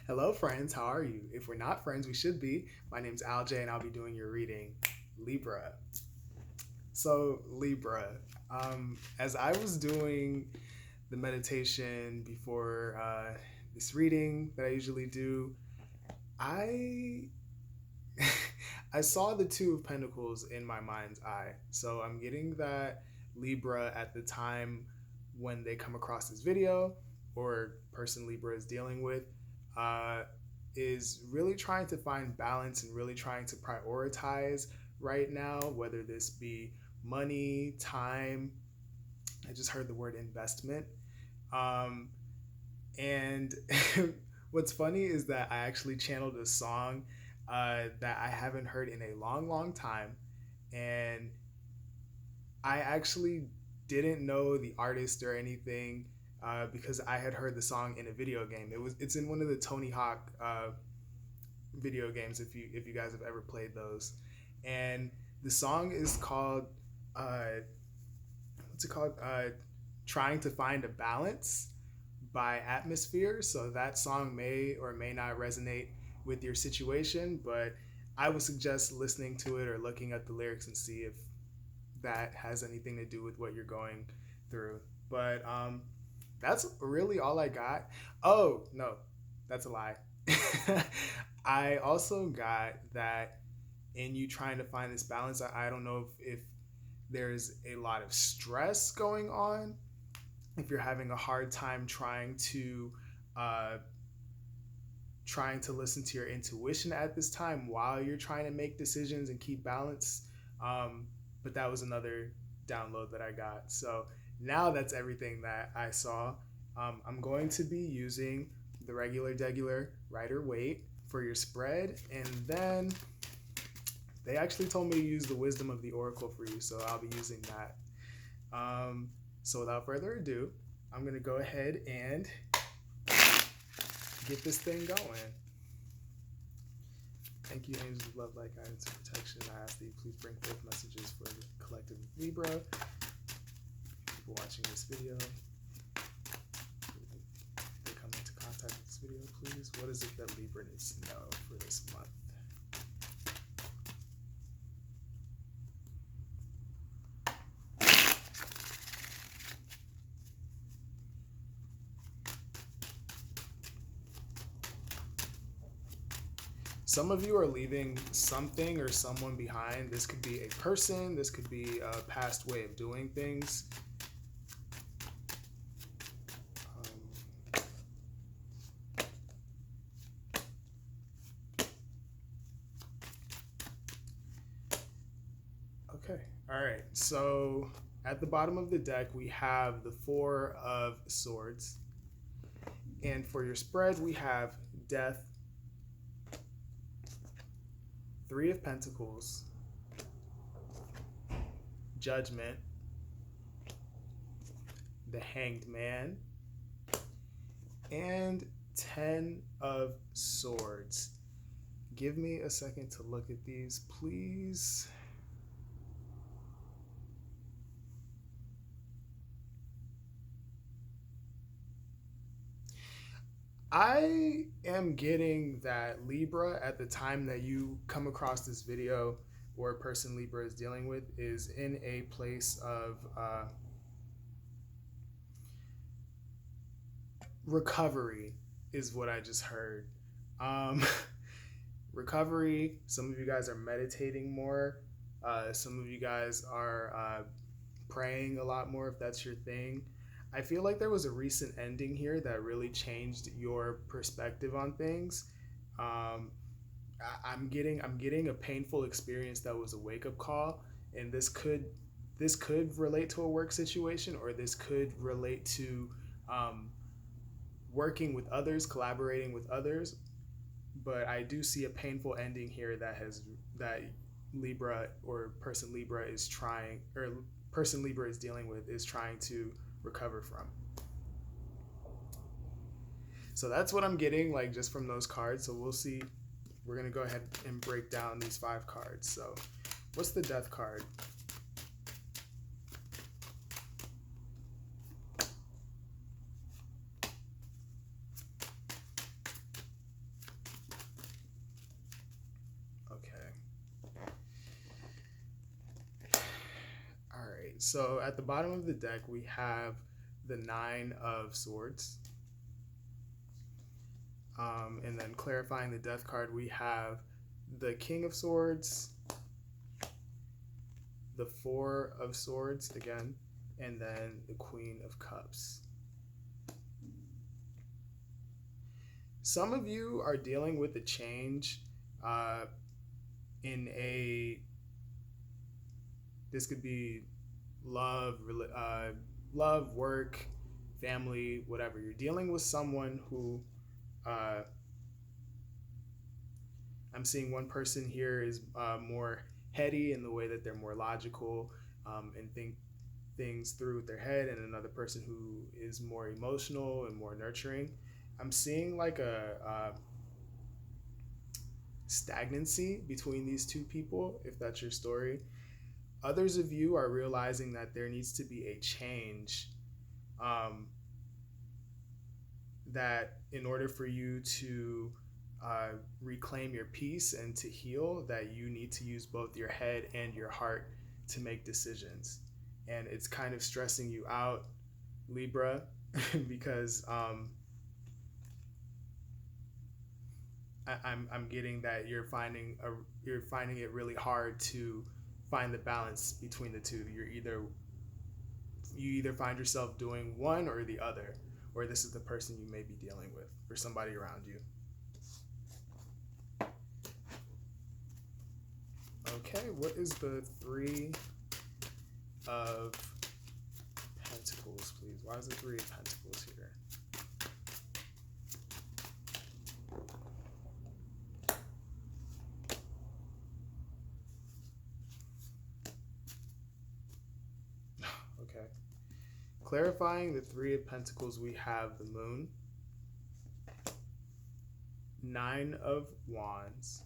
Hello, friends. How are you? If we're not friends, we should be. My name's Alj, and I'll be doing your reading, Libra. So, Libra, as I was doing the meditation before this reading that I usually do, I I saw the Two of Pentacles in my mind's eye. So I'm getting that Libra at the time when they come across this video or person Libra is dealing with uh, is really trying to find balance and really trying to prioritize right now, whether this be money, time. I just heard the word investment. Um, and what's funny is that I actually channeled a song that I haven't heard in a long, long time. And I actually didn't know the artist or anything because I had heard the song in a video game. It's in one of the Tony Hawk video games if you guys have ever played those. And the song is called what's it called? Trying to Find a Balance by Atmosphere. So that song may or may not resonate with your situation, but I would suggest listening to it or looking at the lyrics and see if that has anything to do with what you're going through. But that's really all I got. Oh, no, that's a lie. I also got that in you trying to find this balance. I don't know if there's a lot of stress going on, if you're having a hard time trying to listen to your intuition at this time while you're trying to make decisions and keep balance. But that was another download that I got. So now that's everything that I saw. I'm going to be using the regular Rider-Waite for your spread, and then they actually told me to use the Wisdom of the Oracle for you, so I'll be using that. So without further ado, I'm going to go ahead and get this thing going. Thank you, angels of love, light, guidance, and protection. I ask that you please bring forth messages for the collective Libra. People watching this video, they come into contact with this video, please. What is it that Libra needs to know for this month? Some of you are leaving something or someone behind. This could be a person, this could be a past way of doing things. Okay, all right. So at the bottom of the deck, we have the Four of Swords. And for your spread, we have Death, Three of Pentacles, Judgment, the Hanged Man, and 10 of Swords. Give me a second to look at these, please. I am getting that Libra, at the time that you come across this video or a person Libra is dealing with, is in a place of recovery, is what I just heard. Recovery. Some of you guys are meditating more. Some of you guys are praying a lot more, if that's your thing. I feel like there was a recent ending here that really changed your perspective on things. I'm getting a painful experience that was a wake-up call, and this could relate to a work situation, or this could relate to working with others, collaborating with others. But I do see a painful ending here that Libra or person Libra is trying, or person Libra is dealing with, is trying to recover from. So that's what I'm getting, like, just from those cards. So we'll see. We're gonna go ahead and break down these 5 cards. So what's the Death card? so at the bottom of the deck, we have the Nine of Swords. And then clarifying the Death card, we have the King of Swords, the Four of Swords again, and then the Queen of Cups. Some of you are dealing with a change this could be love, work, family, whatever. You're dealing with someone who, I'm seeing one person here is more heady in the way that they're more logical and think things through with their head, and another person who is more emotional and more nurturing. I'm seeing like a stagnancy between these two people, if that's your story. Others of you are realizing that there needs to be a change, that in order for you to reclaim your peace and to heal, that you need to use both your head and your heart to make decisions. And it's kind of stressing you out, Libra, because I'm getting that you're finding it really hard to find the balance between the two. You either find yourself doing one or the other, or this is the person you may be dealing with, or somebody around you. Okay, what is the Three of Pentacles, please? Why is the Three of Pentacles here? Okay. Clarifying the Three of Pentacles, we have the Moon, Nine of Wands,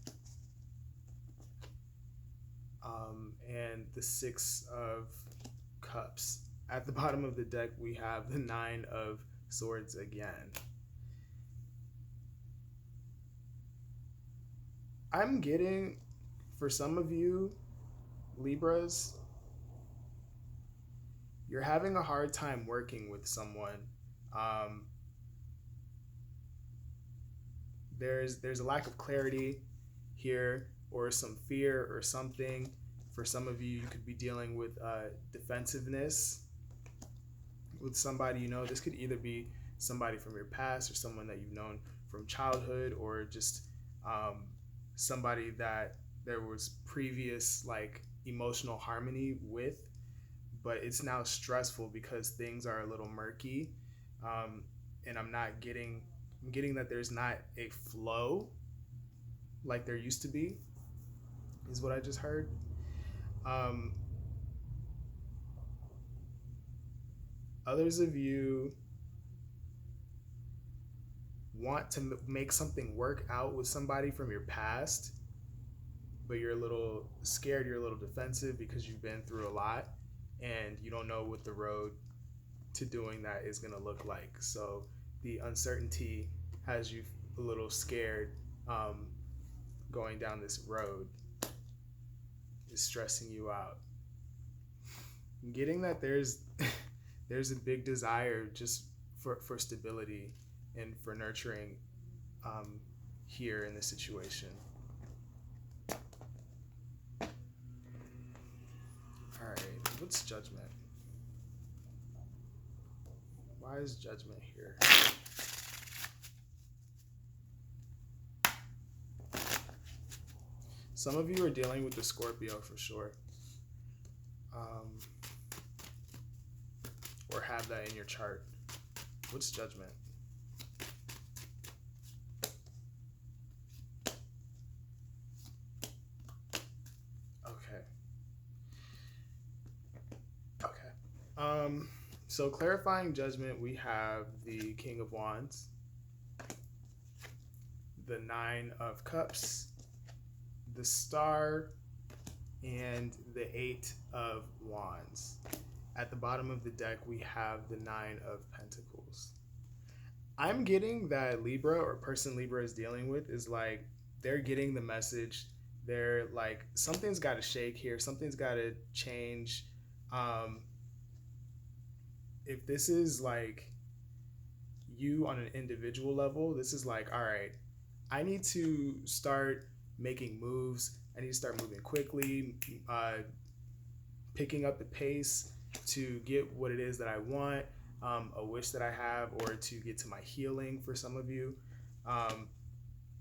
and the Six of Cups. At the bottom of the deck, we have the Nine of Swords again. I'm getting, for some of you, Libras, you're having a hard time working with someone. There's a lack of clarity here, or some fear or something. For some of you, you could be dealing with defensiveness with somebody you know. This could either be somebody from your past or someone that you've known from childhood, or just somebody that there was previous like emotional harmony with, but it's now stressful because things are a little murky, and I'm getting that there's not a flow like there used to be, is what I just heard. Others of you want to make something work out with somebody from your past, but you're a little scared, you're a little defensive because you've been through a lot and you don't know what the road to doing that is going to look like. So the uncertainty has you a little scared. Going down this road is stressing you out. I'm getting that there's a big desire just for stability and for nurturing here in this situation. All right, what's Judgment? Why is Judgment here? Some of you are dealing with the Scorpio for sure. Or have that in your chart. What's Judgment? Okay. So clarifying Judgment, we have the King of Wands, the Nine of Cups, the Star, and the Eight of Wands. At the bottom of the deck, we have the Nine of Pentacles. I'm getting that Libra, or person Libra is dealing with, is like, they're getting the message. They're like, something's got to shake here. Something's got to change. if this is like you on an individual level, this is like, all right, I need to start making moves. I need to start moving quickly, picking up the pace to get what it is that I want, a wish that I have, or to get to my healing for some of you,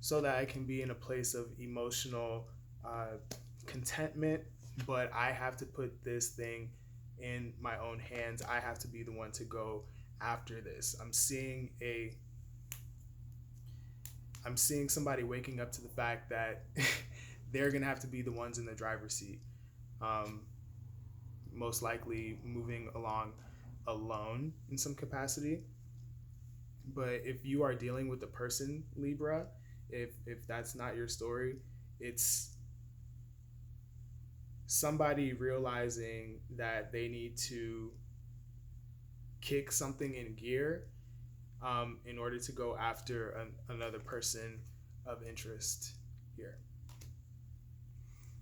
so that I can be in a place of emotional contentment. But I have to put this thing in my own hands. I have to be the one to go after this. I'm seeing somebody waking up to the fact that they're gonna have to be the ones in the driver's seat. Most likely moving along alone in some capacity. But if you are dealing with a person, Libra, if that's not your story, it's somebody realizing that they need to kick something in gear in order to go after another person of interest here.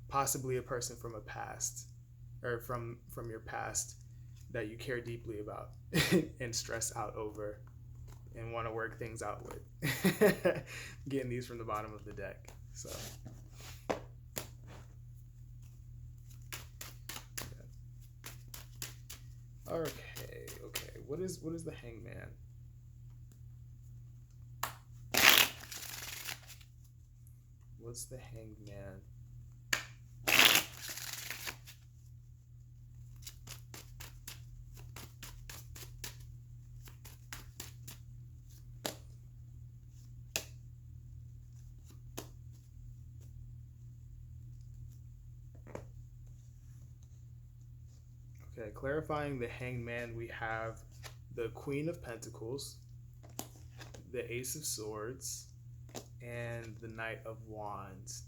Possibly a person from a past, or from your past, that you care deeply about and stress out over and want to work things out with. Getting these from the bottom of the deck. So yeah. Okay. What is the Hangman? What's the Hangman? Okay, clarifying the Hangman, we have the Queen of Pentacles, the Ace of Swords, and the Knight of Wands.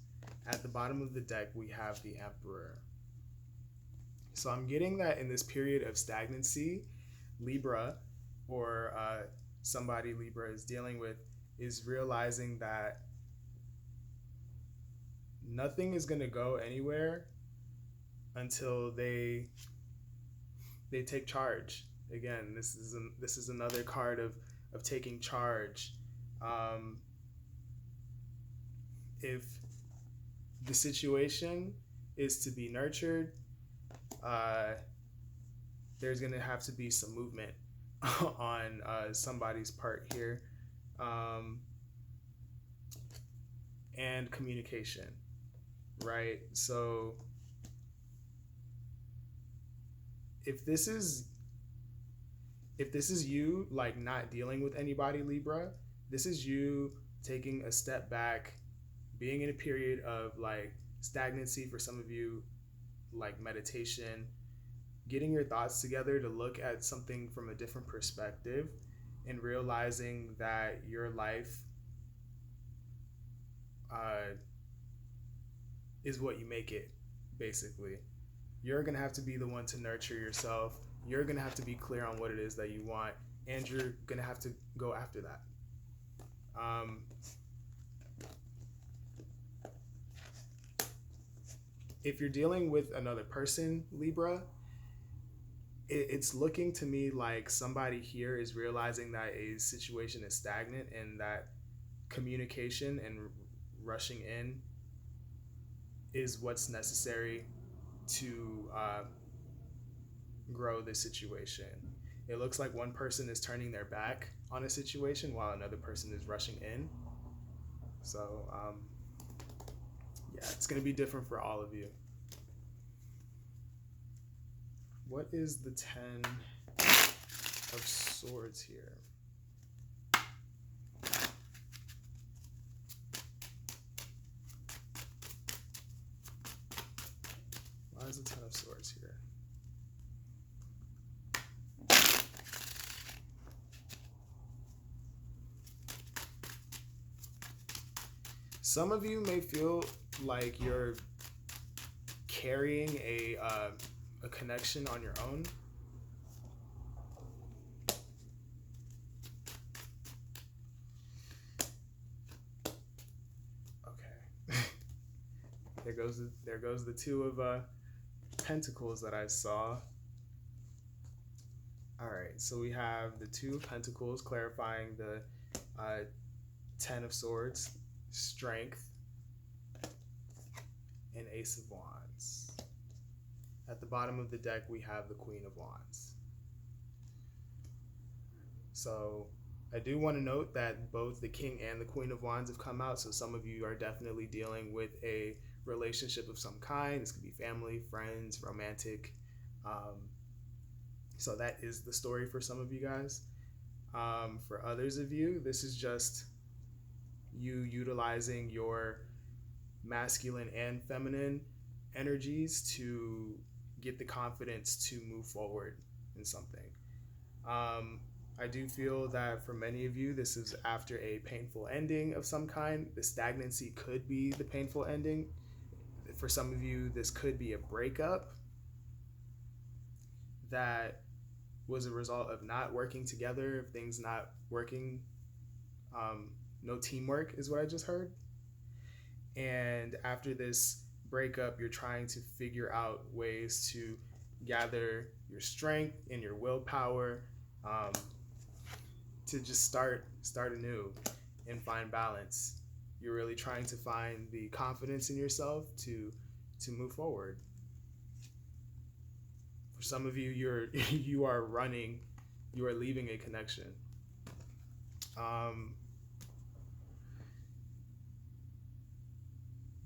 At the bottom of the deck, we have the Emperor. So I'm getting that in this period of stagnancy, Libra, or somebody Libra is dealing with, is realizing that nothing is going to go anywhere until they take charge. Again, this is another card of taking charge. If the situation is to be nurtured, there's going to have to be some movement on somebody's part here, and communication, right? So if this is you like not dealing with anybody, Libra, this is you taking a step back, being in a period of like stagnancy for some of you, like meditation, getting your thoughts together to look at something from a different perspective, and realizing that your life is what you make it, basically. You're going to have to be the one to nurture yourself. You're going to have to be clear on what it is that you want, and you're going to have to go after that. If you're dealing with another person, Libra, it's looking to me like somebody here is realizing that a situation is stagnant, and that communication and rushing in is what's necessary to grow the situation. It looks like one person is turning their back on a situation while another person is rushing in. So yeah, it's going to be different for all of you. What is the 10 of Swords here? Why is the 10 of Swords here? Some of you may feel like you're carrying a connection on your own. Okay. there goes the 2 of Pentacles that I saw. All right, so we have the Two of Pentacles clarifying the Ten of Swords, Strength, and Ace of Wands. At the bottom of the deck, we have the Queen of Wands. So I do want to note that both the King and the Queen of Wands have come out, so some of you are definitely dealing with a relationship of some kind. This could be family, friends, romantic. So that is the story for some of you guys. For others of you, this is just you utilizing your masculine and feminine energies to get the confidence to move forward in something. I do feel that for many of you, this is after a painful ending of some kind. The stagnancy could be the painful ending. For some of you, this could be a breakup that was a result of not working together, things not working. No teamwork is what I just heard. And after this breakup, you're trying to figure out ways to gather your strength and your willpower to just start anew and find balance. You're really trying to find the confidence in yourself to move forward. For some of you, you are leaving a connection.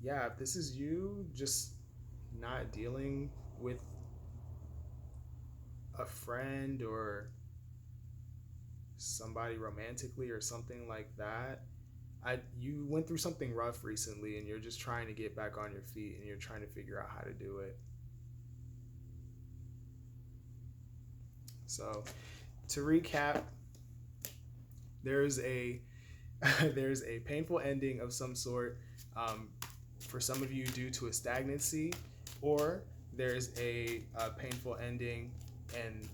Yeah, if this is you just not dealing with a friend or somebody romantically or something like that, you went through something rough recently and you're just trying to get back on your feet and you're trying to figure out how to do it. So to recap, there's a painful ending of some sort, for some of you due to a stagnancy, or there's a painful ending and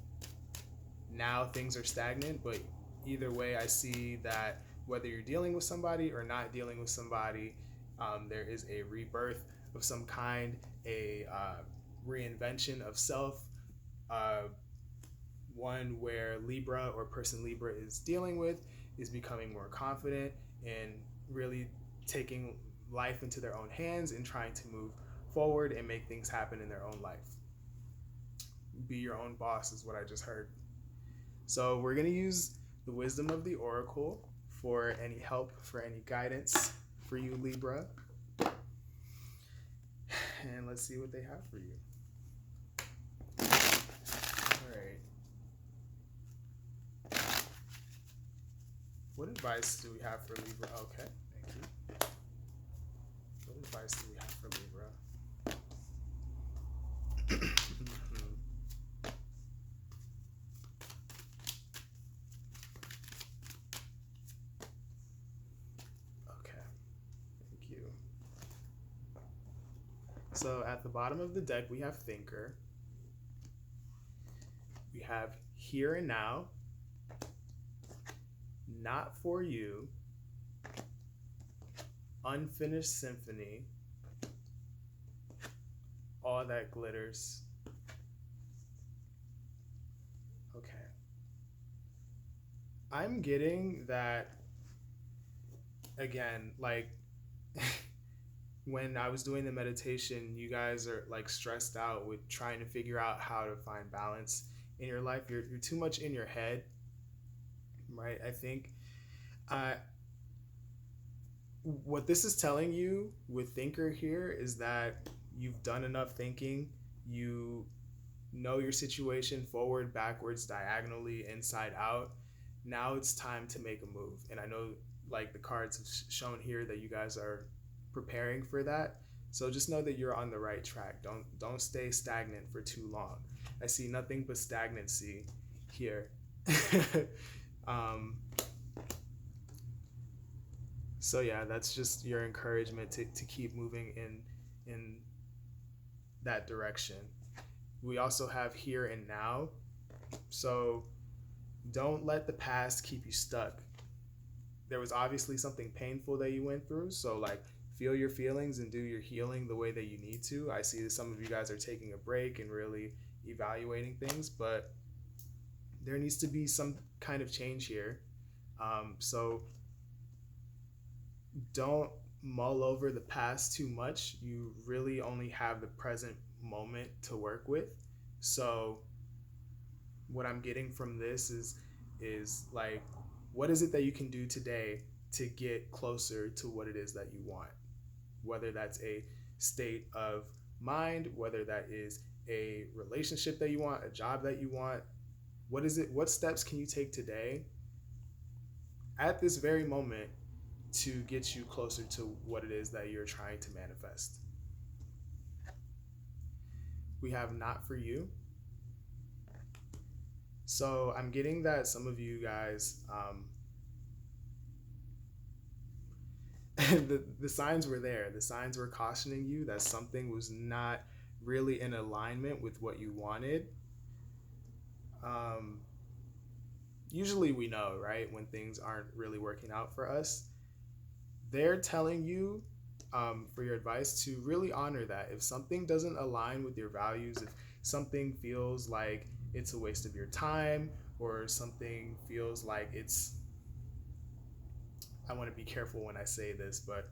now things are stagnant. But either way, I see that whether you're dealing with somebody or not dealing with somebody, there is a rebirth of some kind, a reinvention of self, one where Libra or person Libra is dealing with is becoming more confident and really taking life into their own hands and trying to move forward and make things happen in their own life. Be your own boss is what I just heard. So we're going to use the wisdom of the oracle for any help, for any guidance for you, Libra. And let's see what they have for you. All right. What advice do we have for Libra? Okay, thank you. What advice do we have for Libra? Okay, thank you. So at the bottom of the deck, we have Thinker. We have Here and Now, Not For You, Unfinished Symphony, All That Glitters. Okay. I'm getting that, again, like when I was doing the meditation, you guys are like stressed out with trying to figure out how to find balance in your life. You're too much in your head, right? I think what this is telling you with Thinker here is that you've done enough thinking. You know your situation forward, backwards, diagonally, inside out. Now it's time to make a move. And I know like the cards have shown here that you guys are preparing for that. So just know that you're on the right track. Don't stay stagnant for too long. I see nothing but stagnancy here. So yeah, that's just your encouragement to keep moving in that direction. We also have Here and Now. So don't let the past keep you stuck. There was obviously something painful that you went through. So like feel your feelings and do your healing the way that you need to. I see that some of you guys are taking a break and really evaluating things, but there needs to be some kind of change here. So don't mull over the past too much. You really only have the present moment to work with. So what I'm getting from this is like, what is it that you can do today to get closer to what it is that you want? Whether that's a state of mind, whether that is a relationship that you want, a job that you want. What is it? What steps can you take today at this very moment to get you closer to what it is that you're trying to manifest? We have not for you. So I'm getting that some of you guys, the signs were there. The signs were cautioning you that something was not really in alignment with what you wanted. Usually we know, right, when things aren't really working out for us. They're telling you, for your advice, to really honor that. If something doesn't align with your values, if something feels like it's a waste of your time, or something feels like it's, I want to be careful when I say this, but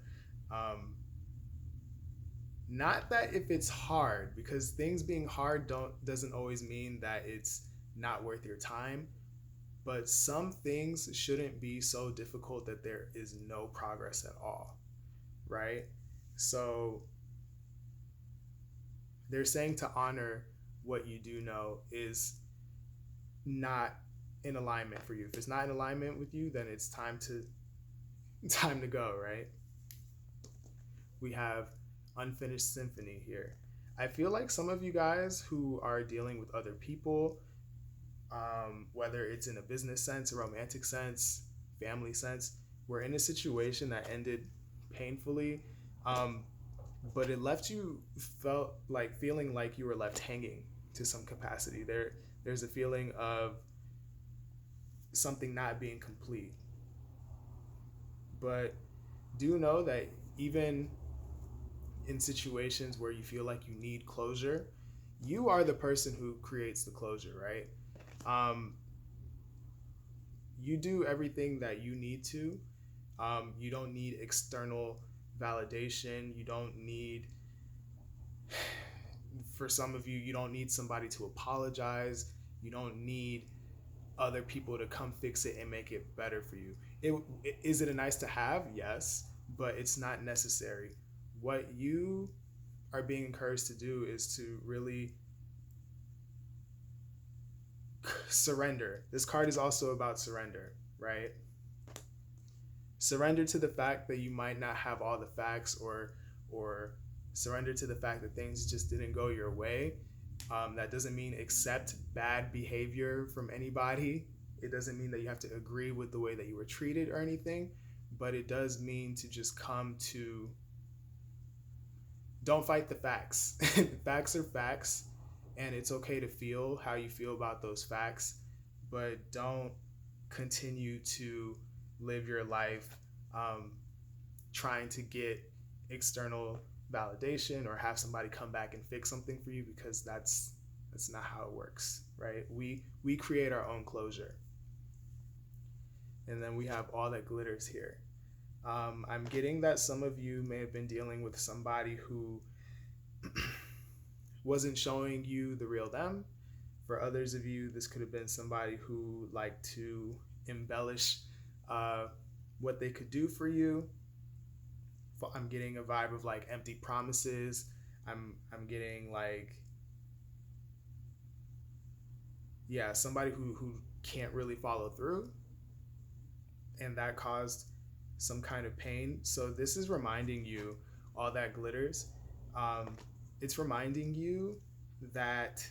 not that if it's hard, because things being hard doesn't always mean that it's not worth your time, but some things shouldn't be so difficult that there is no progress at all, right? So they're saying to honor what you do know is not in alignment for you. If it's not in alignment with you, then it's time to go, right? We have unfinished symphony here. I feel like some of you guys who are dealing with other people, whether it's in a business sense, a romantic sense, family sense, we're in a situation that ended painfully, but it left you feeling like you were left hanging to some capacity. There's a feeling of something not being complete. But do know that even in situations where you feel like you need closure, you are the person who creates the closure, right? You do everything that you need to. You don't need external validation. You don't need, for some of you, you don't need somebody to apologize. You don't need other people to come fix it and make it better for you. Is it a nice to have? Yes, but it's not necessary. What you are being encouraged to do is to really surrender. This card is also about surrender, right? Surrender to the fact that you might not have all the facts, or surrender to the fact that things just didn't go your way. That doesn't mean accept bad behavior from anybody. It doesn't mean that you have to agree with the way that you were treated or anything, but it does mean to just come to, don't fight the facts. The facts are facts, and it's okay to feel how you feel about those facts, but don't continue to live your life trying to get external validation or have somebody come back and fix something for you, because that's not how it works, right? We create our own closure. And then we have all that glitters here. I'm getting that some of you may have been dealing with somebody who wasn't showing you the real them. For others of you, this could have been somebody who liked to embellish what they could do for you. I'm getting a vibe of like empty promises. I'm getting like, yeah, somebody who can't really follow through, and that caused some kind of pain. So this is reminding you, all that glitters, it's reminding you that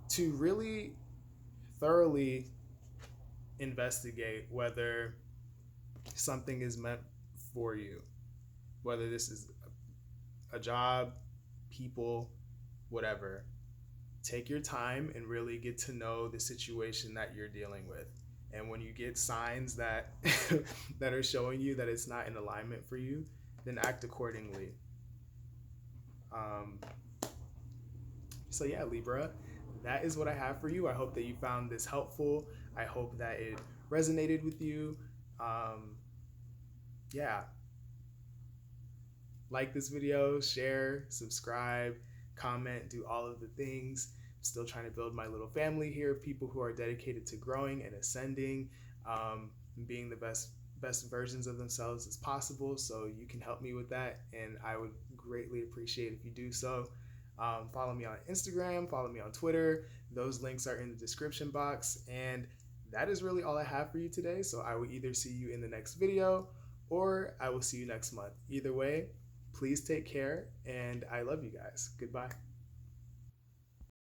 to really thoroughly investigate whether something is meant for you, whether this is a job, people, whatever. Take your time and really get to know the situation that you're dealing with. And when you get signs that that are showing you that it's not in alignment for you, then act accordingly. So yeah, Libra, that is what I have for you. I hope that you found this helpful. I hope that it resonated with you. Yeah, like this video, share, subscribe, comment, do all of the things. I'm still trying to build my little family here, people who are dedicated to growing and ascending, being the best versions of themselves as possible. So you can help me with that, and I would greatly appreciate if you do so. Follow me on Instagram, follow me on Twitter. Those links are in the description box. And that is really all I have for you today. So I will either see you in the next video or I will see you next month. Either way, please take care, and I love you guys. Goodbye.